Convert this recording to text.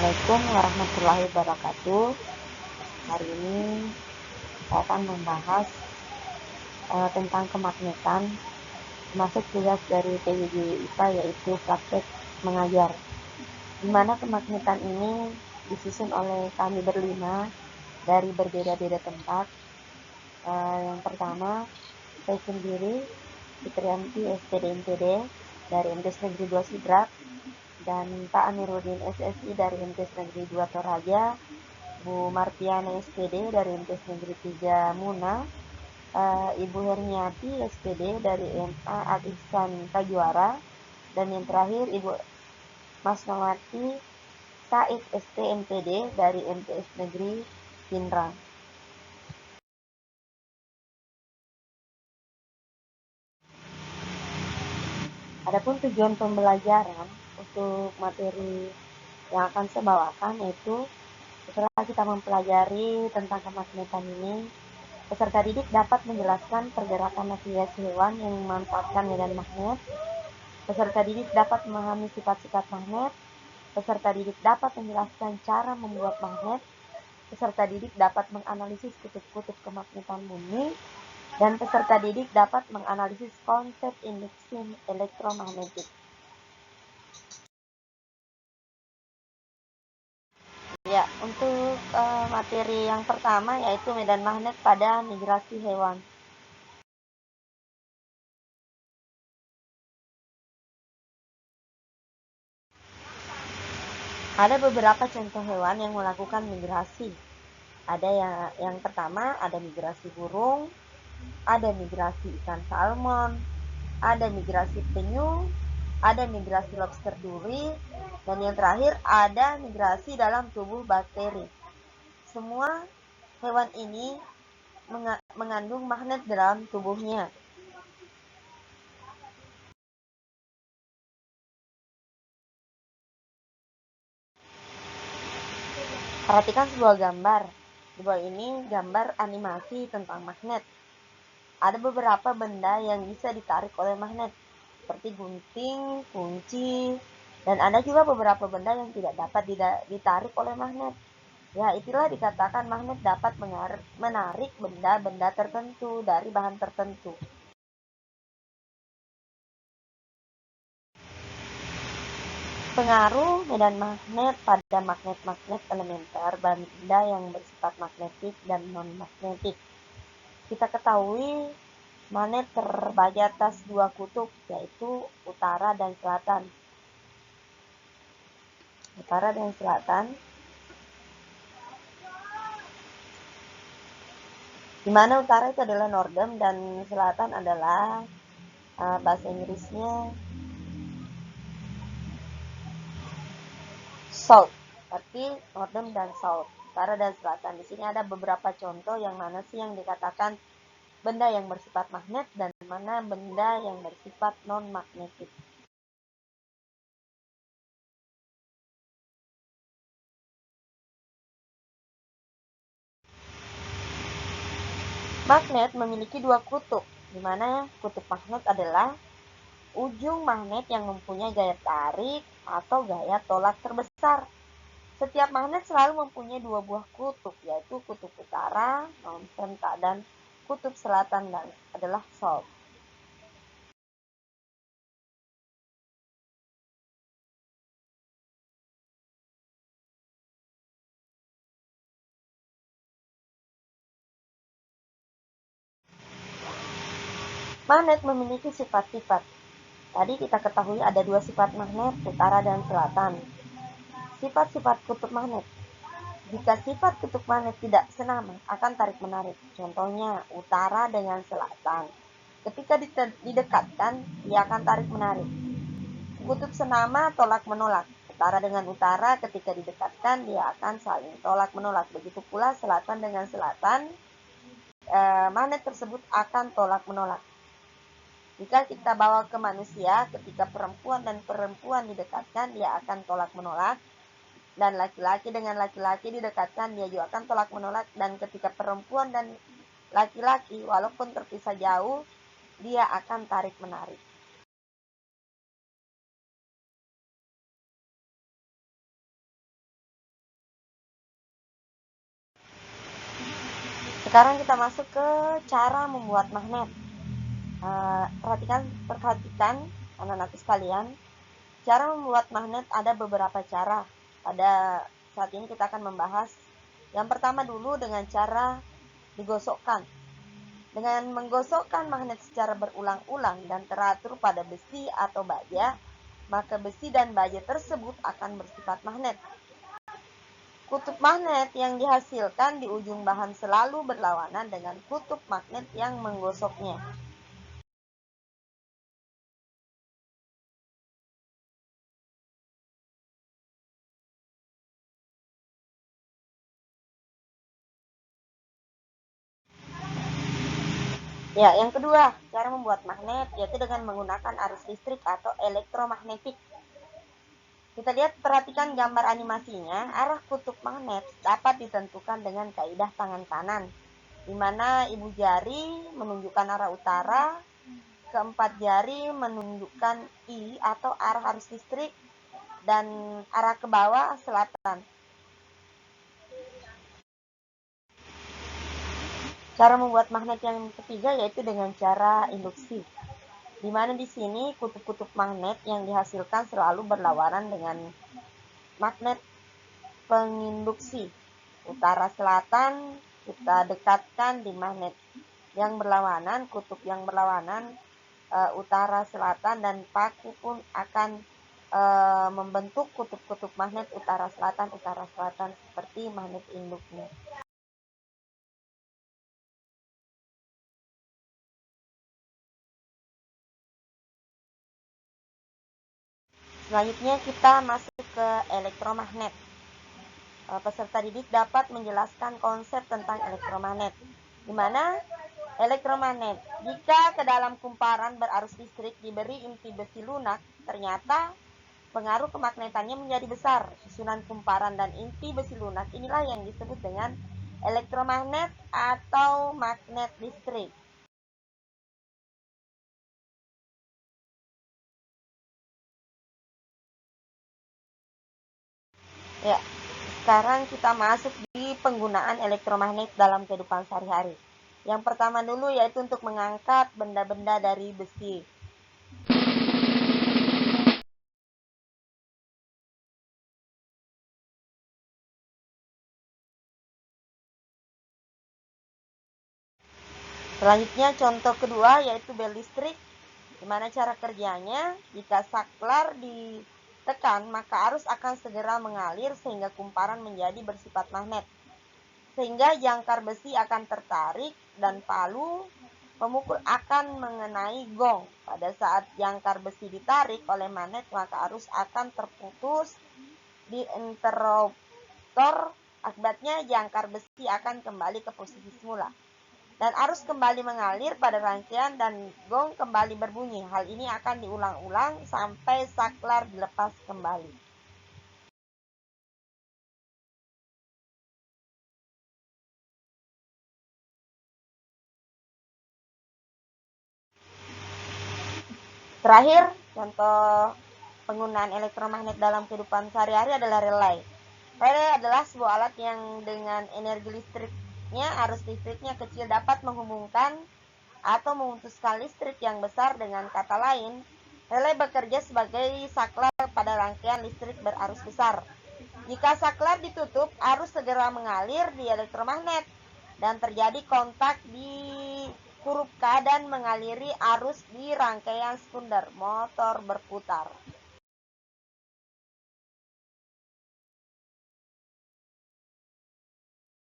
Assalamualaikum warahmatullahi wabarakatuh. Hari ini saya akan membahas tentang kemagnetan, termasuk tugas dari PJJ IPA yaitu praktek mengajar. Di mana kemagnetan ini disusun oleh kami berlima dari berbeda-beda tempat. Yang pertama, saya sendiri, Fitrianti SPD MPD dari MTs Negeri 2 Sidrap, dan Pak Amiruddin SSI dari MTs Negeri 2 Toraja, Bu Martiana SPD dari MTs Negeri 3 Muna, Ibu Herniati SPD dari MA Al-Ihsan Kajuara, dan yang terakhir Ibu Masnawati Said ST MPD dari MTs Negeri Pinrang. Adapun tujuan pembelajaran untuk materi yang akan saya bawakan yaitu setelah kita mempelajari tentang kemagnetan ini, peserta didik dapat menjelaskan pergerakan navigasi hewan yang memanfaatkan medan magnet. Peserta didik dapat memahami sifat-sifat magnet. Peserta didik dapat menjelaskan cara membuat magnet. Peserta didik dapat menganalisis kutub-kutub kemagnetan bumi. Dan peserta didik dapat menganalisis konsep induksi elektromagnetik. Ya, untuk materi yang pertama yaitu medan magnet pada migrasi hewan. Ada beberapa contoh hewan yang melakukan migrasi. Ada yang pertama, ada migrasi burung, ada migrasi ikan salmon, ada migrasi penyu, ada migrasi lobster duri, dan yang terakhir ada migrasi dalam tubuh bakteri. Semua hewan ini mengandung magnet dalam tubuhnya. Perhatikan sebuah gambar. Di bawah ini gambar animasi tentang magnet. Ada beberapa benda yang bisa ditarik oleh magnet, seperti gunting, kunci, dan ada juga beberapa benda yang tidak dapat ditarik oleh magnet. Ya, itulah dikatakan magnet dapat menarik benda-benda tertentu dari bahan tertentu. Pengaruh medan magnet pada magnet-magnet elementer, benda yang bersifat magnetik dan non-magnetik. Kita ketahui magnet terbagi atas dua kutub, yaitu utara dan selatan. Utara dan selatan, di mana utara itu adalah northern dan selatan adalah bahasa Inggrisnya south. Berarti northern dan south, utara dan selatan. Di sini ada beberapa contoh yang mana sih yang dikatakan benda yang bersifat magnet dan mana benda yang bersifat non-magnetik. Magnet memiliki dua kutub, di mana kutub magnet adalah ujung magnet yang mempunyai gaya tarik atau gaya tolak terbesar. Setiap magnet selalu mempunyai dua buah kutub, yaitu kutub utara, non-magnet, dan kutub selatan dan adalah south. Magnet memiliki sifat-sifat. Tadi kita ketahui ada dua sifat magnet, utara dan selatan. Sifat-sifat kutub magnet. Jika sifat kutub magnet tidak senama, akan tarik-menarik. Contohnya, utara dengan selatan. Ketika didekatkan, dia akan tarik-menarik. Kutub senama tolak-menolak. Utara dengan utara, ketika didekatkan, dia akan saling tolak-menolak. Begitu pula selatan dengan selatan, magnet tersebut akan tolak-menolak. Jika kita bawa ke manusia, ketika perempuan dan perempuan didekatkan, dia akan tolak-menolak. Dan laki-laki dengan laki-laki didekatkan, dia juga akan tolak-menolak. Dan ketika perempuan dan laki-laki, walaupun terpisah jauh, dia akan tarik-menarik. Sekarang kita masuk ke cara membuat magnet. Perhatikan anak-anak sekalian, cara membuat magnet ada beberapa cara. Pada saat ini kita akan membahas yang pertama dulu dengan cara digosokkan. Dengan menggosokkan magnet secara berulang-ulang dan teratur pada besi atau baja, maka besi dan baja tersebut akan bersifat magnet. Kutub magnet yang dihasilkan di ujung bahan selalu berlawanan dengan kutub magnet yang menggosoknya. Ya, yang kedua, cara membuat magnet yaitu dengan menggunakan arus listrik atau elektromagnetik. Kita lihat, perhatikan gambar animasinya. Arah kutub magnet dapat ditentukan dengan kaidah tangan kanan, di mana ibu jari menunjukkan arah utara, keempat jari menunjukkan I atau arah arus listrik, dan arah ke bawah selatan. Cara membuat magnet yang ketiga yaitu dengan cara induksi, di mana di sini kutub-kutub magnet yang dihasilkan selalu berlawanan dengan magnet penginduksi. Utara selatan kita dekatkan di magnet yang berlawanan, kutub yang berlawanan utara selatan, dan paku pun akan membentuk kutub-kutub magnet utara selatan seperti magnet induknya. Selanjutnya kita masuk ke elektromagnet. Peserta didik dapat menjelaskan konsep tentang elektromagnet, di mana elektromagnet, jika ke dalam kumparan berarus listrik diberi inti besi lunak, ternyata pengaruh kemagnetannya menjadi besar. Susunan kumparan dan inti besi lunak inilah yang disebut dengan elektromagnet atau magnet listrik. Ya, sekarang kita masuk di penggunaan elektromagnet dalam kehidupan sehari-hari. Yang pertama dulu yaitu untuk mengangkat benda-benda dari besi. Selanjutnya contoh kedua yaitu bel listrik. Gimana cara kerjanya? Jika saklar ditekan, maka arus akan segera mengalir sehingga kumparan menjadi bersifat magnet. Sehingga jangkar besi akan tertarik dan palu pemukul akan mengenai gong. Pada saat jangkar besi ditarik oleh magnet, maka arus akan terputus di interruptor. Akibatnya jangkar besi akan kembali ke posisi semula dan arus kembali mengalir pada rangkaian dan gong kembali berbunyi. Hal ini akan diulang-ulang sampai saklar dilepas kembali. Terakhir, contoh penggunaan elektromagnet dalam kehidupan sehari-hari adalah relay. Relay adalah sebuah alat yang dengan energi listriknya, arus listriknya kecil, dapat menghubungkan atau memutuskan listrik yang besar. Dengan kata lain, relay bekerja sebagai saklar pada rangkaian listrik berarus besar. Jika saklar ditutup, arus segera mengalir di elektromagnet dan terjadi kontak di huruf K dan mengaliri arus di rangkaian sekunder, motor berputar.